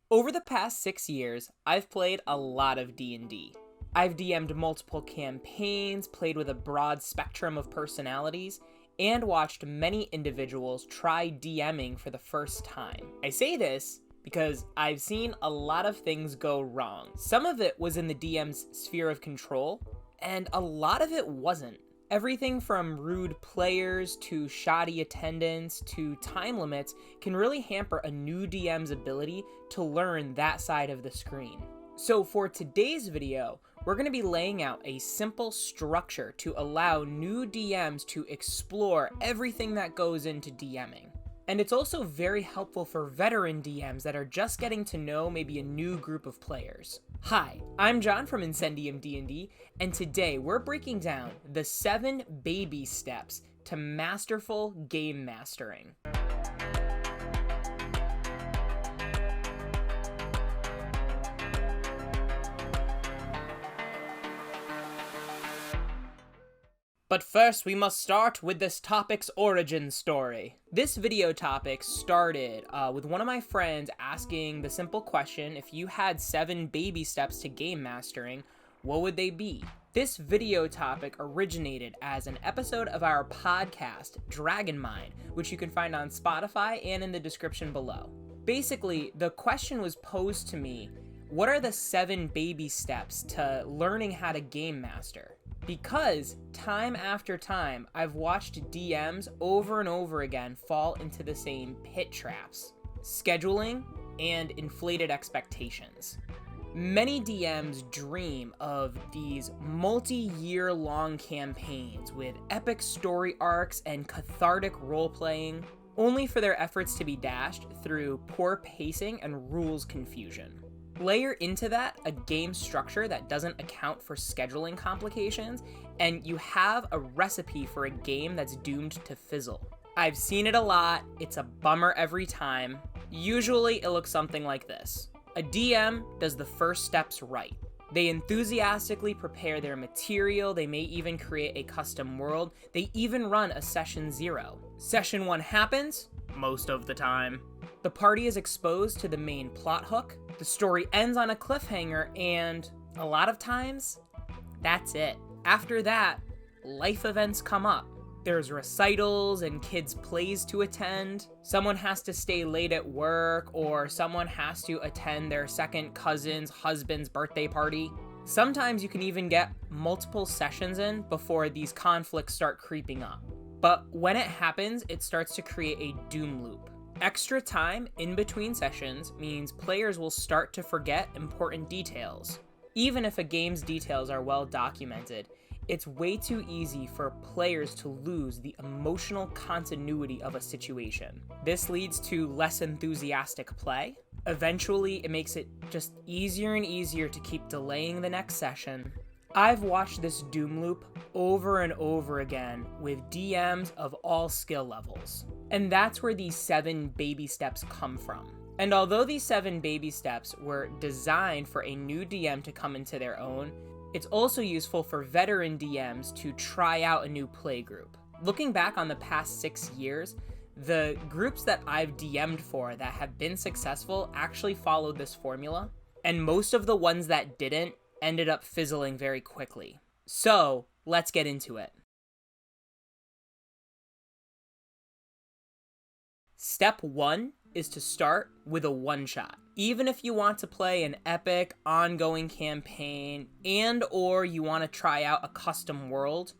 Over the past 6 years, I've played a lot of D&D. I've DM'd multiple campaigns, played with a broad spectrum of personalities, and watched many individuals try DMing for the first time. I say this because I've seen a lot of things go wrong. Some of it was in the DM's sphere of control, and a lot of it wasn't. Everything from rude players to shoddy attendance to time limits can really hamper a new DM's ability to learn that side of the screen. So for today's video, we're going to be laying out a simple structure to allow new DMs to explore everything that goes into DMing. And it's also very helpful for veteran DMs that are just getting to know maybe a new group of players. Hi, I'm John from Incendium D&D, and today we're breaking down the 7 baby steps to masterful game mastering. But first, we must start with this topic's origin story. This video topic started with one of my friends asking the simple question, if you had 7 baby steps to game mastering, what would they be? This video topic originated as an episode of our podcast, Dragon Mind, which you can find on Spotify and in the description below. Basically, the question was posed to me, what are the 7 baby steps to learning how to game master? Because time after time, I've watched DMs over and over again fall into the same pit traps: scheduling and inflated expectations. Many DMs dream of these multi-year long campaigns with epic story arcs and cathartic role-playing, only for their efforts to be dashed through poor pacing and rules confusion. Layer into that a game structure that doesn't account for scheduling complications, and you have a recipe for a game that's doomed to fizzle. I've seen it a lot, it's a bummer every time. Usually it looks something like this. A DM does the first steps right. They enthusiastically prepare their material, they may even create a custom world, they even run a session 0. Session 1 happens, most of the time. The party is exposed to the main plot hook, the story ends on a cliffhanger, and a lot of times, that's it. After that, life events come up. There's recitals and kids' plays to attend. Someone has to stay late at work, or someone has to attend their second cousin's husband's birthday party. Sometimes you can even get multiple sessions in before these conflicts start creeping up. But when it happens, it starts to create a doom loop. Extra time in between sessions means players will start to forget important details. Even if a game's details are well documented, it's way too easy for players to lose the emotional continuity of a situation. This leads to less enthusiastic play. Eventually, it makes it just easier and easier to keep delaying the next session. I've watched this doom loop over and over again with DMs of all skill levels. And that's where these 7 baby steps come from. And although these 7 baby steps were designed for a new DM to come into their own, it's also useful for veteran DMs to try out a new play group. Looking back on the past 6 years, the groups that I've DM'd for that have been successful actually followed this formula, and most of the ones that didn't ended up fizzling very quickly. So, let's get into it. Step 1 is to start with a one-shot. Even if you want to play an epic, ongoing campaign, and/or you want to try out a custom world,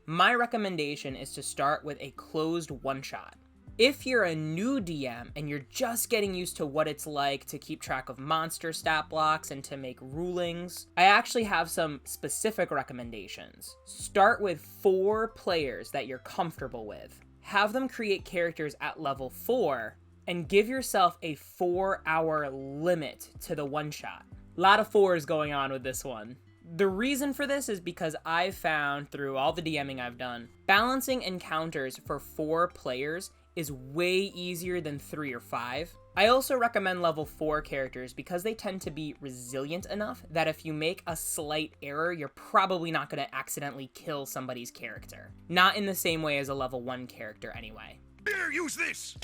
my recommendation is to start with a closed one-shot. If you're a new DM and you're just getting used to what it's like to keep track of monster stat blocks and to make rulings, I actually have some specific recommendations. Start with 4 players that you're comfortable with. Have them create characters at level 4, and give yourself a 4-hour limit to the one-shot. A lot of 4s going on with this one. The reason for this is because I've found through all the DMing I've done, balancing encounters for 4 players is way easier than 3 or 5. I also recommend level 4 characters because they tend to be resilient enough that if you make a slight error, you're probably not going to accidentally kill somebody's character. Not in the same way as a level 1 character anyway. Here, use this!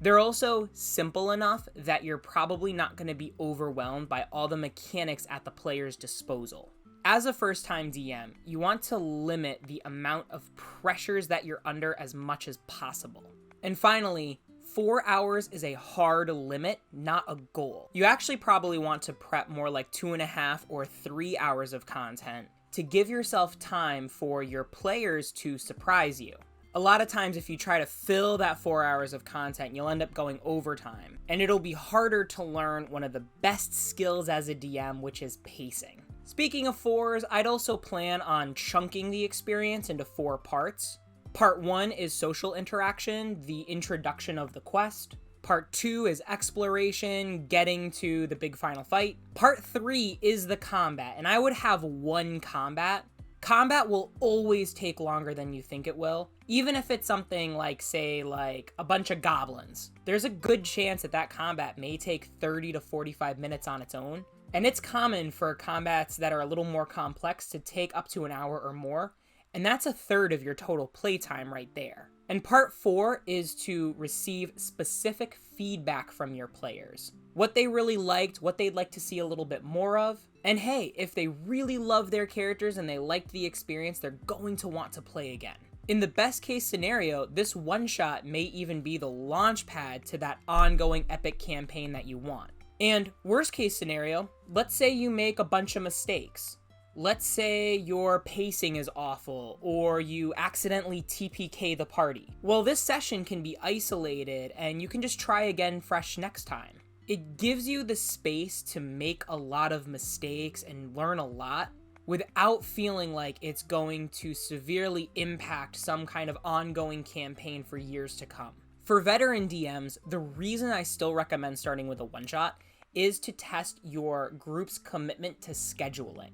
They're also simple enough that you're probably not going to be overwhelmed by all the mechanics at the player's disposal. As a first-time DM, you want to limit the amount of pressures that you're under as much as possible. And finally, 4 hours is a hard limit, not a goal. You actually probably want to prep more like 2.5 or 3 hours of content to give yourself time for your players to surprise you. A lot of times if you try to fill that 4 hours of content, you'll end up going overtime, and it'll be harder to learn one of the best skills as a DM, which is pacing. Speaking of 4s, I'd also plan on chunking the experience into 4 parts. Part 1 is social interaction, the introduction of the quest. Part 2 is exploration, getting to the big final fight. Part 3 is the combat, and I would have 1 combat. Combat will always take longer than you think it will. Even if it's something like, say, like a bunch of goblins. There's a good chance that that combat may take 30 to 45 minutes on its own. And it's common for combats that are a little more complex to take up to an hour or more. And that's 1/3 of your total playtime right there. And part 4 is to receive specific feedback from your players. What they really liked, what they'd like to see a little bit more of. And hey, if they really love their characters and they liked the experience, they're going to want to play again. In the best case scenario, this one-shot may even be the launch pad to that ongoing epic campaign that you want. And worst case scenario, let's say you make a bunch of mistakes. Let's say your pacing is awful, or you accidentally TPK the party. Well, this session can be isolated, and you can just try again fresh next time. It gives you the space to make a lot of mistakes and learn a lot without feeling like it's going to severely impact some kind of ongoing campaign for years to come. For veteran DMs, the reason I still recommend starting with a one-shot is to test your group's commitment to scheduling.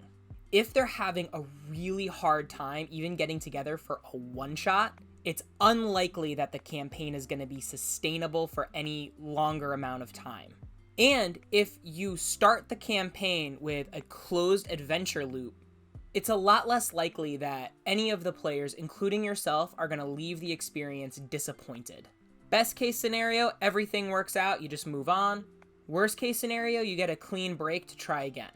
If they're having a really hard time even getting together for a one-shot, it's unlikely that the campaign is going to be sustainable for any longer amount of time. And if you start the campaign with a closed adventure loop, it's a lot less likely that any of the players, including yourself, are going to leave the experience disappointed. Best case scenario, everything works out, you just move on. Worst case scenario, you get a clean break to try again.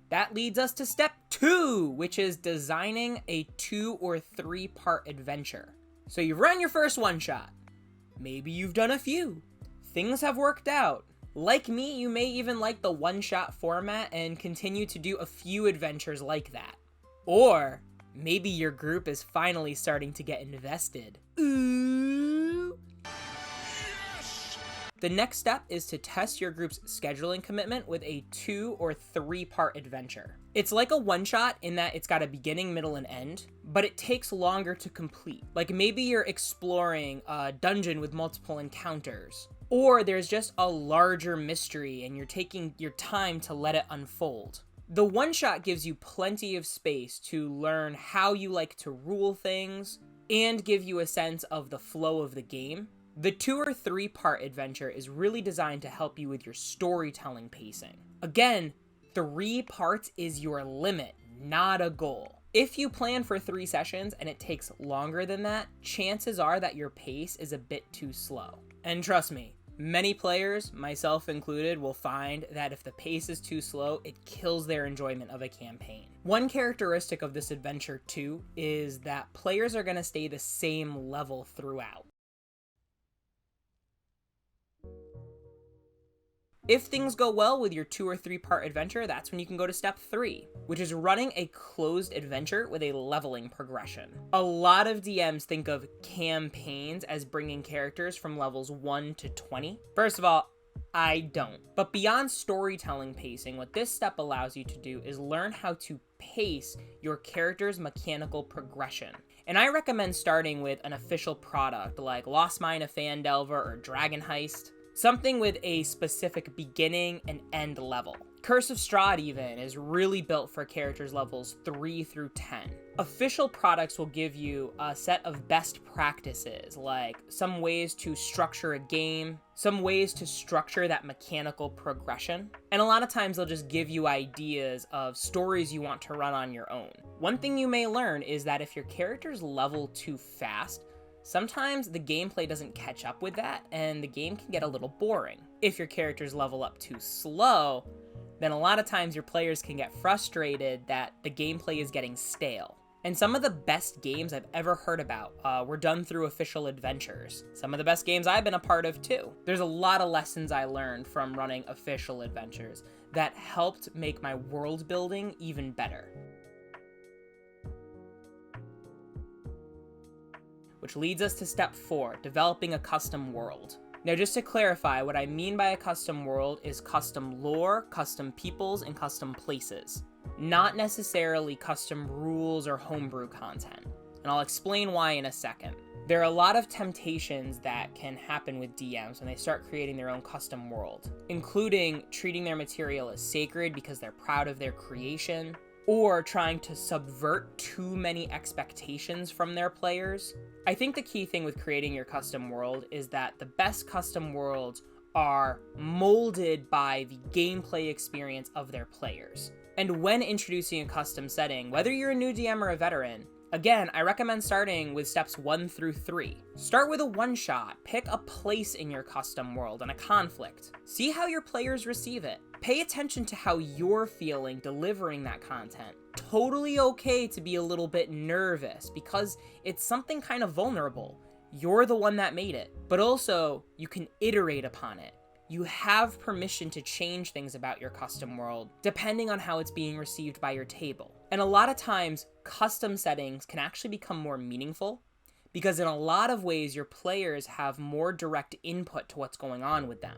That leads us to step 2, which is designing a 2 or 3 part adventure. So you've run your first one shot. Maybe you've done a few. Things have worked out. Like me, you may even like the one-shot format and continue to do a few adventures like that. Or maybe your group is finally starting to get invested. Ooh. The next step is to test your group's scheduling commitment with a 2 or 3 part adventure. It's like a one-shot in that it's got a beginning, middle, and end, but it takes longer to complete. Like maybe you're exploring a dungeon with multiple encounters, or there's just a larger mystery and you're taking your time to let it unfold. The one-shot gives you plenty of space to learn how you like to rule things and give you a sense of the flow of the game. The 2 or 3 part adventure is really designed to help you with your storytelling pacing. Again, 3 parts is your limit, not a goal. If you plan for 3 sessions and it takes longer than that, chances are that your pace is a bit too slow. And trust me, many players, myself included, will find that if the pace is too slow, it kills their enjoyment of a campaign. One characteristic of this adventure too is that players are going to stay the same level throughout. If things go well with your 2 or 3 part adventure, that's when you can go to step 3, which is running a closed adventure with a leveling progression. A lot of DMs think of campaigns as bringing characters from levels 1 to 20. First of all, I don't. But beyond storytelling pacing, what this step allows you to do is learn how to pace your character's mechanical progression. And I recommend starting with an official product like Lost Mine of Phandelver or Dragon Heist. Something with a specific beginning and end level. Curse of Strahd even is really built for characters levels 3 through 10. Official products will give you a set of best practices, like some ways to structure a game, some ways to structure that mechanical progression, and a lot of times they'll just give you ideas of stories you want to run on your own. One thing you may learn is that if your characters level too fast, sometimes the gameplay doesn't catch up with that, and the game can get a little boring. If your characters level up too slow, then a lot of times your players can get frustrated that the gameplay is getting stale. And some of the best games I've ever heard about were done through official adventures. Some of the best games I've been a part of too. There's a lot of lessons I learned from running official adventures that helped make my world building even better. Which leads us to step 4, developing a custom world. Now, just to clarify, what I mean by a custom world is custom lore, custom peoples, and custom places. Not necessarily custom rules or homebrew content. And I'll explain why in a second. There are a lot of temptations that can happen with DMs when they start creating their own custom world, including treating their material as sacred because they're proud of their creation, or trying to subvert too many expectations from their players. I think the key thing with creating your custom world is that the best custom worlds are molded by the gameplay experience of their players. And when introducing a custom setting, whether you're a new DM or a veteran, again, I recommend starting with steps 1 through 3. Start with a one-shot, pick a place in your custom world and a conflict. See how your players receive it. Pay attention to how you're feeling delivering that content. Totally okay to be a little bit nervous because it's something kind of vulnerable. You're the one that made it, but also you can iterate upon it. You have permission to change things about your custom world depending on how it's being received by your table. And a lot of times, custom settings can actually become more meaningful because in a lot of ways, your players have more direct input to what's going on with them.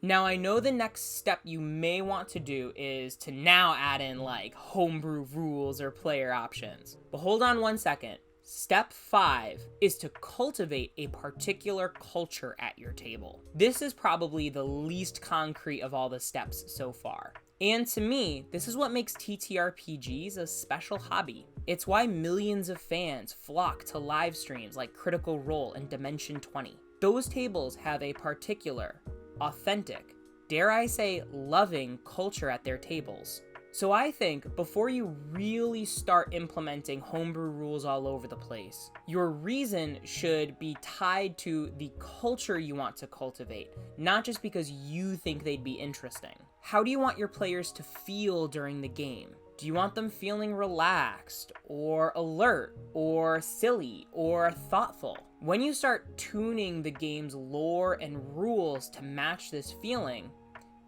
Now, I know the next step you may want to do is to now add in like homebrew rules or player options. But hold on one second. Step 5 is to cultivate a particular culture at your table. This is probably the least concrete of all the steps so far. And to me, this is what makes TTRPGs a special hobby. It's why millions of fans flock to live streams like Critical Role and Dimension 20. Those tables have a particular, authentic, dare I say, loving culture at their tables. So I think before you really start implementing homebrew rules all over the place, your reason should be tied to the culture you want to cultivate, not just because you think they'd be interesting. How do you want your players to feel during the game? Do you want them feeling relaxed, or alert, or silly, or thoughtful? When you start tuning the game's lore and rules to match this feeling,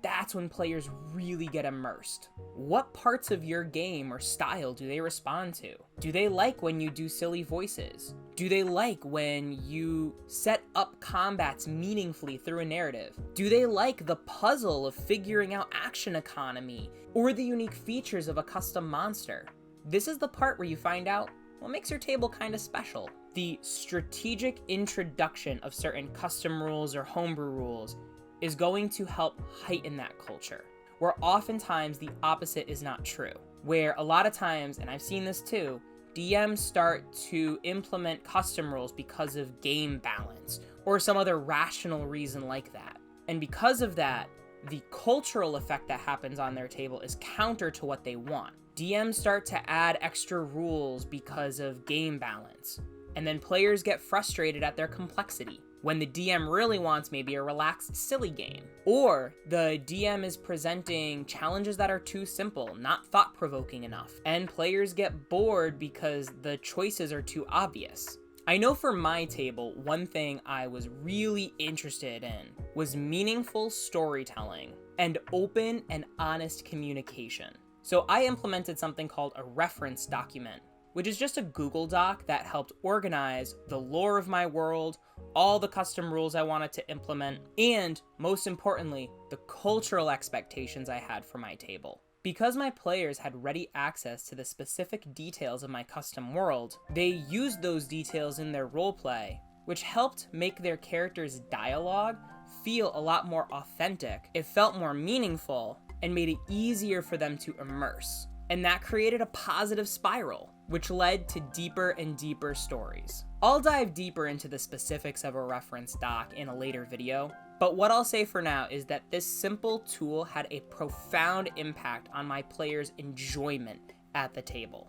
that's when players really get immersed. What parts of your game or style do they respond to? Do they like when you do silly voices? Do they like when you set up combats meaningfully through a narrative? Do they like the puzzle of figuring out action economy or the unique features of a custom monster? This is the part where you find out what makes your table kind of special. The strategic introduction of certain custom rules or homebrew rules is going to help heighten that culture, where oftentimes the opposite is not true. Where a lot of times, and I've seen this too, DMs start to implement custom rules because of game balance or some other rational reason like that. And because of that, the cultural effect that happens on their table is counter to what they want. DMs start to add extra rules because of game balance, and then players get frustrated at their complexity, when the DM really wants maybe a relaxed, silly game. Or the DM is presenting challenges that are too simple, not thought-provoking enough, and players get bored because the choices are too obvious. I know for my table, one thing I was really interested in was meaningful storytelling and open and honest communication. So I implemented something called a reference document, which is just a Google Doc that helped organize the lore of my world, all the custom rules I wanted to implement, and most importantly, the cultural expectations I had for my table. Because my players had ready access to the specific details of my custom world, they used those details in their roleplay, which helped make their characters' dialogue feel a lot more authentic. It felt more meaningful and made it easier for them to immerse. And that created a positive spiral, which led to deeper and deeper stories. I'll dive deeper into the specifics of a reference doc in a later video, but what I'll say for now is that this simple tool had a profound impact on my players' enjoyment at the table.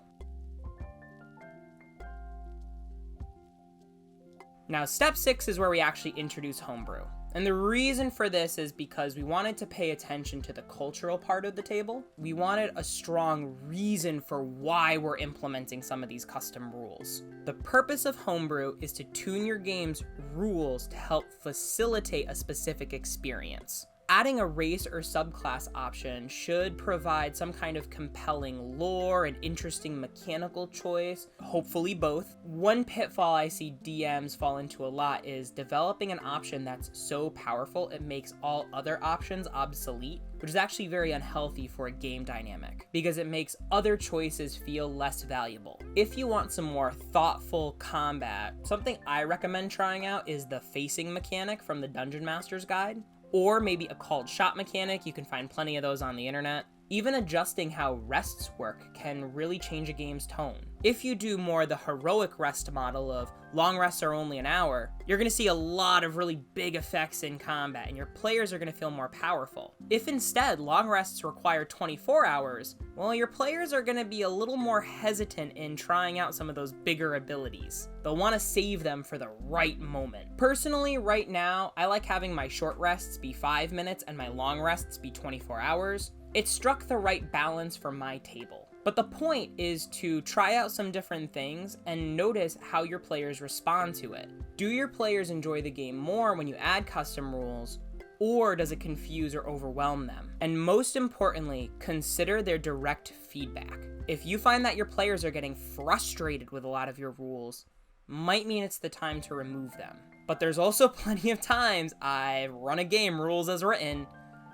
Now, step 6 is where we actually introduce Homebrew. And the reason for this is because we wanted to pay attention to the cultural part of the table. We wanted a strong reason for why we're implementing some of these custom rules. The purpose of Homebrew is to tune your game's rules to help facilitate a specific experience. Adding a race or subclass option should provide some kind of compelling lore and interesting mechanical choice, hopefully both. One pitfall I see DMs fall into a lot is developing an option that's so powerful it makes all other options obsolete, which is actually very unhealthy for a game dynamic, because it makes other choices feel less valuable. If you want some more thoughtful combat, something I recommend trying out is the facing mechanic from the Dungeon Master's Guide. Or maybe a called shot mechanic. You can find plenty of those on the internet. Even adjusting how rests work can really change a game's tone. If you do more the heroic rest model of long rests are only an hour, you're going to see a lot of really big effects in combat, and your players are going to feel more powerful. If instead long rests require 24 hours, well, your players are going to be a little more hesitant in trying out some of those bigger abilities. They'll want to save them for the right moment. Personally, right now, I like having my short rests be 5 minutes and my long rests be 24 hours. It struck the right balance for my table. But the point is to try out some different things and notice how your players respond to it. Do your players enjoy the game more when you add custom rules, or does it confuse or overwhelm them? And most importantly, consider their direct feedback. If you find that your players are getting frustrated with a lot of your rules, might mean it's the time to remove them. But there's also plenty of times I've run a game rules as written,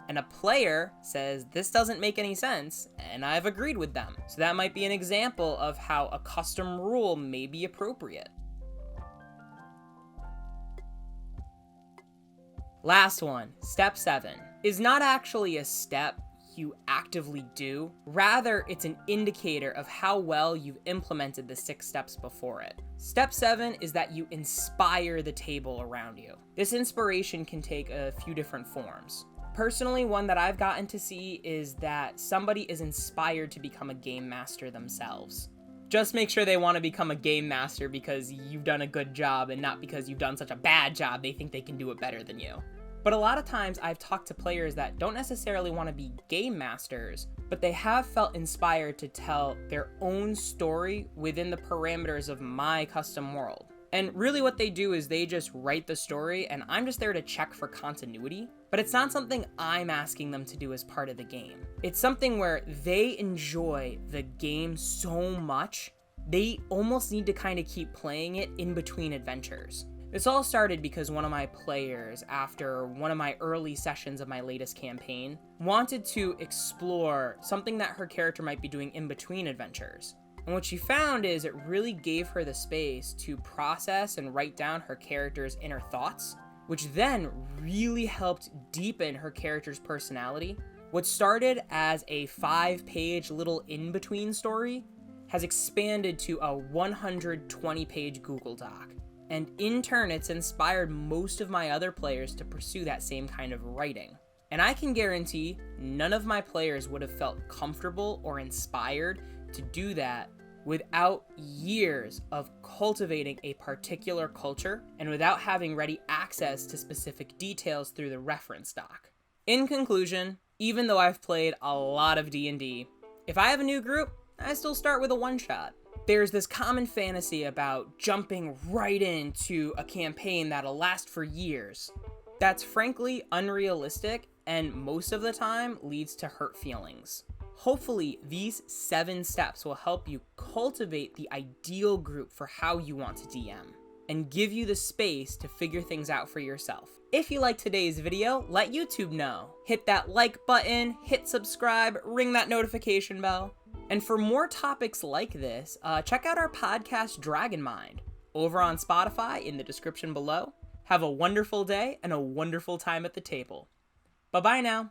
and a player says this doesn't make any sense, and I've agreed with them. So that might be an example of how a custom rule may be appropriate. Last one, step 7, is not actually a step you actively do. Rather, it's an indicator of how well you've implemented the 6 steps before it. Step 7 is that you inspire the table around you. This inspiration can take a few different forms. Personally, one that I've gotten to see is that somebody is inspired to become a game master themselves. Just make sure they want to become a game master because you've done a good job and not because you've done such a bad job they think they can do it better than you. But a lot of times I've talked to players that don't necessarily want to be game masters, but they have felt inspired to tell their own story within the parameters of my custom world. And really what they do is they just write the story, and I'm just there to check for continuity. But it's not something I'm asking them to do as part of the game. It's something where they enjoy the game so much, they almost need to kind of keep playing it in between adventures. This all started because one of my players, after one of my early sessions of my latest campaign, wanted to explore something that her character might be doing in between adventures. And what she found is it really gave her the space to process and write down her character's inner thoughts, which then really helped deepen her character's personality. What started as a 5-page little in-between story has expanded to a 120-page Google Doc. And in turn, it's inspired most of my other players to pursue that same kind of writing. And I can guarantee none of my players would have felt comfortable or inspired to do that without years of cultivating a particular culture and without having ready access to specific details through the reference doc. In conclusion, even though I've played a lot of D&D, if I have a new group, I still start with a one-shot. There's this common fantasy about jumping right into a campaign that'll last for years. That's frankly unrealistic and most of the time leads to hurt feelings. Hopefully, these 7 steps will help you cultivate the ideal group for how you want to DM and give you the space to figure things out for yourself. If you liked today's video, let YouTube know. Hit that like button, hit subscribe, ring that notification bell. And for more topics like this, check out our podcast Dragon Mind over on Spotify in the description below. Have a wonderful day and a wonderful time at the table. Bye-bye now.